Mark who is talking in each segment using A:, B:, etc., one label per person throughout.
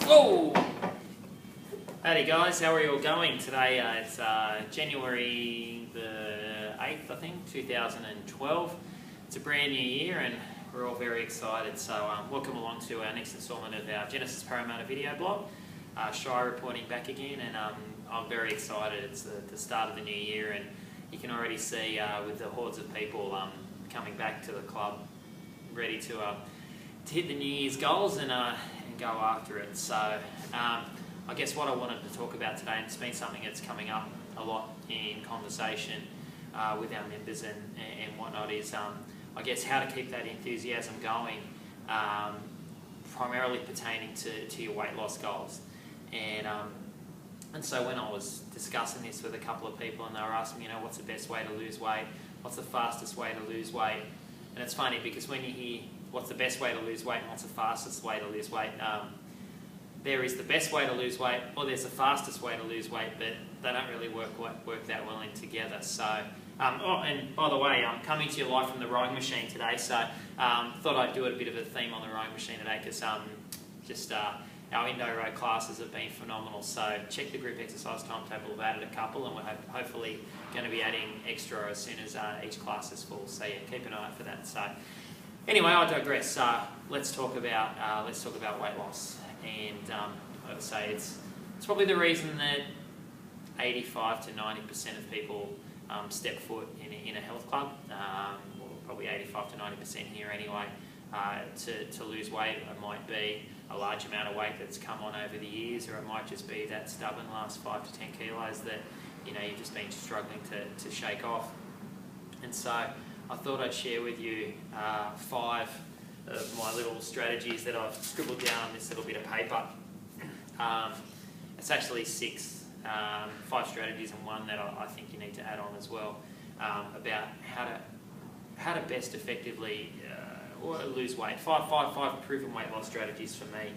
A: Whoa! Howdy guys, how are you all going? Today it's January the 8th, I think, 2012. It's a brand new year and we're all very excited. So welcome along to our next instalment of our Genesis Parramatta video blog. Shai reporting back again, and I'm very excited. It's the start of the new year and you can already see with the hordes of people coming back to the club ready to hit the New Year's goals and go after it. So I guess what I wanted to talk about today, and it's been something that's coming up a lot in conversation with our members and whatnot, is I guess how to keep that enthusiasm going, primarily pertaining to your weight loss goals. And so when I was discussing this with a couple of people and they were asking, you know, what's the best way to lose weight? What's the fastest way to lose weight? And it's funny because when you hear what's the best way to lose weight and what's the fastest way to lose weight, there is the best way to lose weight or there's the fastest way to lose weight, but they don't really work that well in together. So, oh, and by the way, I'm coming to you live from the rowing machine today, so thought I'd do a bit of a theme on the rowing machine today because our Indo row classes have been phenomenal. So check the group exercise timetable. We've added a couple and we're hopefully going to be adding extra as soon as each class is full. So yeah, keep an eye out for that. So anyway, I digress. Let's talk about weight loss. And I would say it's probably the reason that 85 to 90% of people step foot in a health club, or probably 85 to 90% here anyway. To lose weight, it might be a large amount of weight that's come on over the years, or it might just be that stubborn last 5 to 10 kilos that you've just been struggling to shake off. And so I thought I'd share with you 5 of my little strategies that I've scribbled down on this little bit of paper. It's actually 6, 5 strategies and one that I think you need to add on as well, about how to best effectively lose weight. 5 proven weight loss strategies for me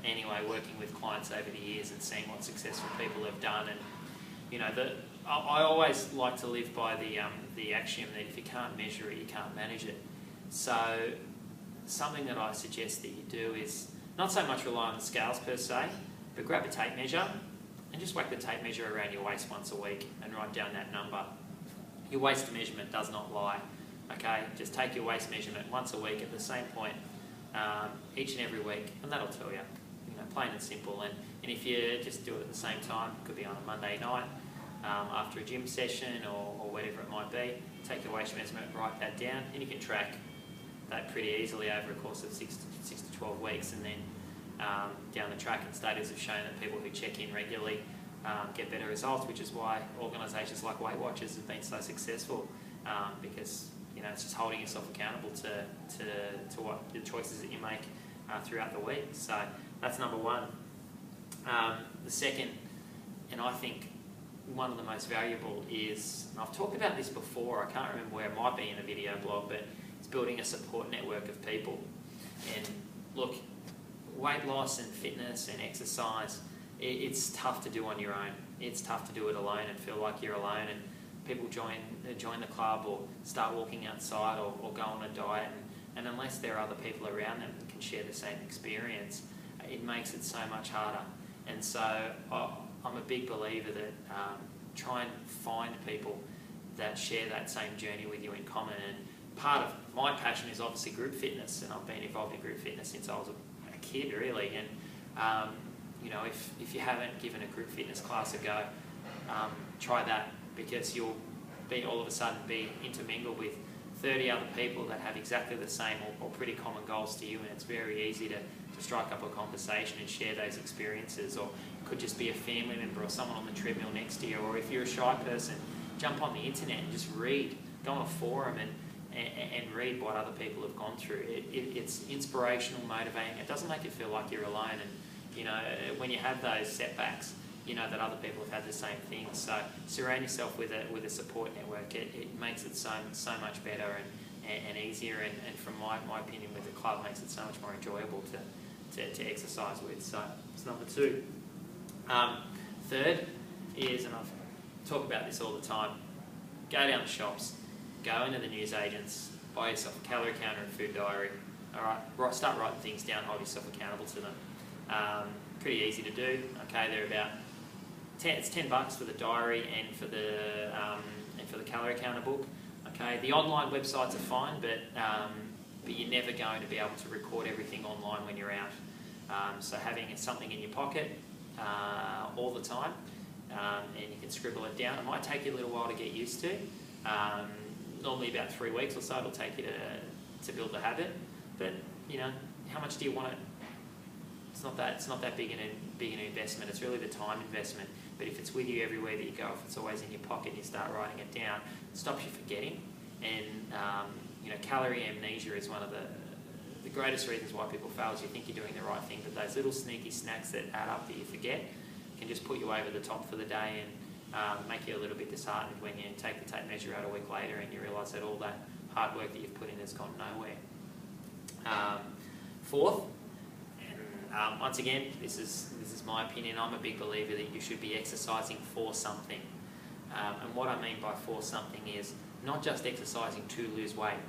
A: anyway, working with clients over the years and seeing what successful people have done. And I always like to live by the axiom that if you can't measure it, you can't manage it. So something that I suggest that you do is not so much rely on the scales per se, but grab a tape measure and just whack the tape measure around your waist once a week and write down that number. Your waist measurement does not lie. Okay, just take your waist measurement once a week at the same point, each and every week, and that'll tell you, plain and simple. And if you just do it at the same time, it could be on a Monday night, after a gym session or whatever it might be, take your waist measurement, write that down, and you can track that pretty easily over a course of 6 to 12 weeks. And then down the track, and studies have shown that people who check in regularly get better results, which is why organisations like Weight Watchers have been so successful, because it's just holding yourself accountable to what the choices that you make throughout the week. So that's number 1. The second, and I think one of the most valuable, is, and I've talked about this before, I can't remember where, it might be in a video blog, but it's building a support network of people. And look, weight loss and fitness and exercise, it's tough to do on your own. It's tough to do it alone and feel like you're alone, and people join the club or start walking outside or go on a diet, and unless there are other people around them that can share the same experience, it makes it so much harder. And so I'm a big believer that try and find people that share that same journey with you in common. And part of my passion is obviously group fitness, and I've been involved in group fitness since I was a kid, really. And if you haven't given a group fitness class a go, try that, because you'll all of a sudden be intermingled with 30 other people that have exactly the same or pretty common goals to you, and it's very easy to strike up a conversation and share those experiences. Or it could just be a family member or someone on the treadmill next to you, or if you're a shy person, jump on the internet and just read, go on a forum and read what other people have gone through. It's inspirational, motivating. It doesn't make you feel like you're alone, and when you have those setbacks, that other people have had the same thing. So surround yourself with a support network. It makes it so much better and easier, and from my opinion, with the club, makes it so much more enjoyable to exercise with. So it's number 2. Third is, and I've talked about this all the time, go down the shops, go into the newsagents, buy yourself a calorie counter and food diary. All right, start writing things down, hold yourself accountable to them. Pretty easy to do. Okay, they're about it's $10 for the diary and for the calorie counter book. Okay, the online websites are fine, but you're never going to be able to record everything online when you're out. So having something in your pocket all the time, and you can scribble it down. It might take you a little while to get used to. Normally about 3 weeks or so it'll take you to build the habit. But you know, how much do you want it? It's not that big an investment. It's really the time investment. But if it's with you everywhere that you go, if it's always in your pocket and you start writing it down, it stops you forgetting. And you know, calorie amnesia is one of the greatest reasons why people fail. Is you think you're doing the right thing, but those little sneaky snacks that add up that you forget can just put you over the top for the day and make you a little bit disheartened when you take the tape measure out a week later and you realise that all that hard work that you've put in has gone nowhere. Fourth, and once again, this is my opinion. I'm a big believer that you should be exercising for something. And what I mean by for something is not just exercising to lose weight,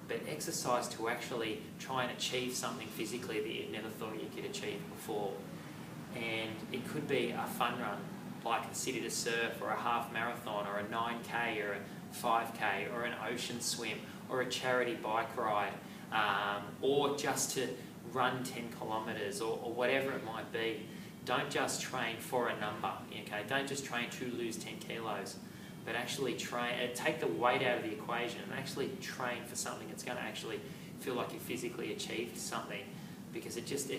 A: but exercise to actually try and achieve something physically that you never thought you could achieve before. And it could be a fun run, like the City to Surf, or a half marathon, or a 9K, or a 5K, or an ocean swim, or a charity bike ride, or just to run 10 kilometres, or whatever it might be. Don't just train for a number, okay? Don't just train to lose 10 kilos, but actually take the weight out of the equation and actually train for something that's going to actually feel like you physically achieved something, because it just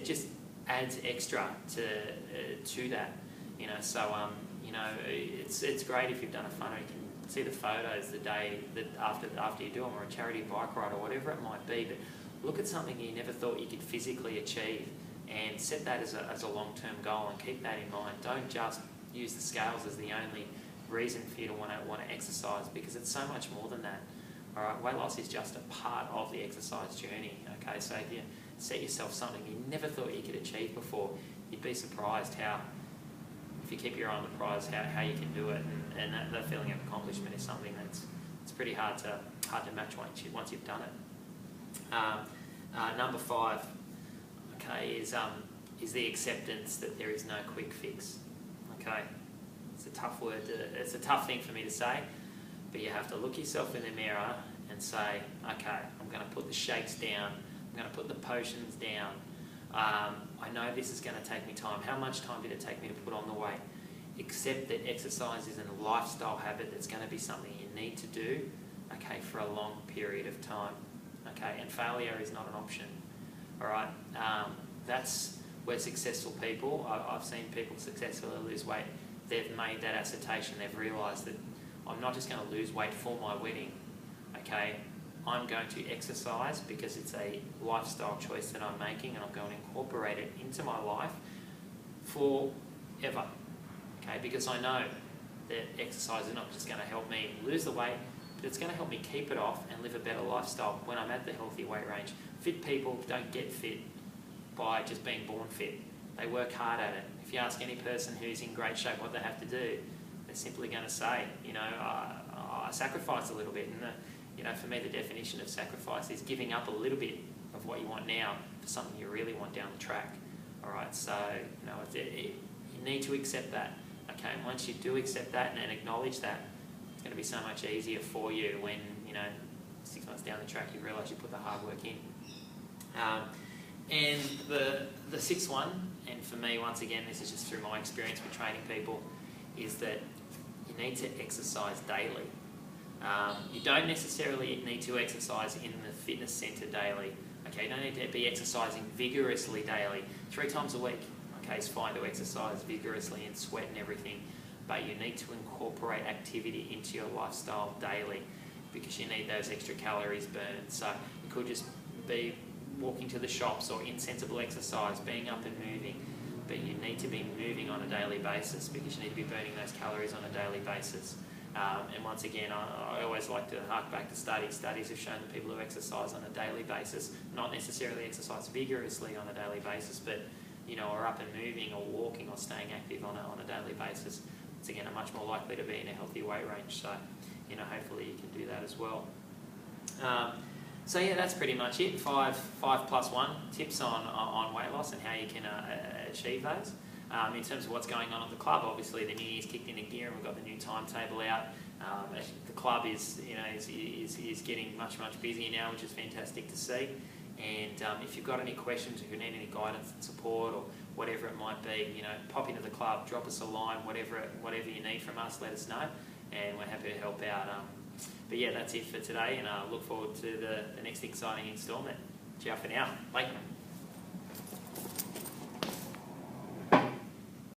A: adds extra to that, you know. So you know, it's great if you've done a funner. You can see the photos the day that after you do them, or a charity bike ride, or whatever it might be. But look at something you never thought you could physically achieve, and set that as a long-term goal, and keep that in mind. Don't just use the scales as the only reason for you to want to exercise, because it's so much more than that. All right, weight loss is just a part of the exercise journey. Okay, so if you set yourself something you never thought you could achieve before, you'd be surprised how, if you keep your eye on the prize, how you can do it. And that feeling of accomplishment is something it's pretty hard to match once you've done it. Number 5, okay, is the acceptance that there is no quick fix. Okay, it's a tough word. It's a tough thing for me to say, but you have to look yourself in the mirror and say, okay, I'm going to put the shakes down. I'm going to put the potions down. I know this is going to take me time. How much time did it take me to put on the weight? Accept that exercise is a lifestyle habit that's going to be something you need to do, okay, for a long period of time. Okay, and failure is not an option. All right, that's where successful people, I've seen people successfully lose weight. They've made that assertion. They've realised that I'm not just going to lose weight for my wedding. Okay, I'm going to exercise because it's a lifestyle choice that I'm making, and I'm going to incorporate it into my life forever. Okay, because I know that exercise is not just going to help me lose the weight, but it's going to help me keep it off and live a better lifestyle when I'm at the healthy weight range. Fit people don't get fit by just being born fit. They work hard at it. If you ask any person who's in great shape what they have to do, they're simply going to say, you know, I sacrifice a little bit. And you know, for me, the definition of sacrifice is giving up a little bit of what you want now for something you really want down the track. All right, so you know, you need to accept that. Okay, and once you do accept that and acknowledge that, it's going to be so much easier for you when, you know, 6 months down the track you realise you put the hard work in. And the sixth one, and for me, once again, this is just through my experience with training people, is that you need to exercise daily. You don't necessarily need to exercise in the fitness centre daily. Okay, you don't need to be exercising vigorously daily. 3 times a week, okay, it's fine to exercise vigorously and sweat and everything, but you need to incorporate activity into your lifestyle daily, because you need those extra calories burned. So it could just be walking to the shops, or insensible exercise, being up and moving, but you need to be moving on a daily basis, because you need to be burning those calories on a daily basis. And once again, I always like to hark back to studies. Studies have shown that people who exercise on a daily basis, not necessarily exercise vigorously on a daily basis, but you know, are up and moving, or walking, or staying active on a daily basis, once again, are much more likely to be in a healthy weight range. So, you know, hopefully you can do that as well. So yeah, that's pretty much it. Five plus one tips on weight loss and how you can achieve those. In terms of what's going on at the club, obviously the new year's kicked into gear and we've got the new timetable out. The club is getting much busier now, which is fantastic to see. And if you've got any questions, if you need any guidance and support or whatever it might be, pop into the club, drop us a line, whatever you need from us, let us know, and we're happy to help out. But yeah, that's it for today, and I look forward to the next exciting instalment. Ciao for now. Bye.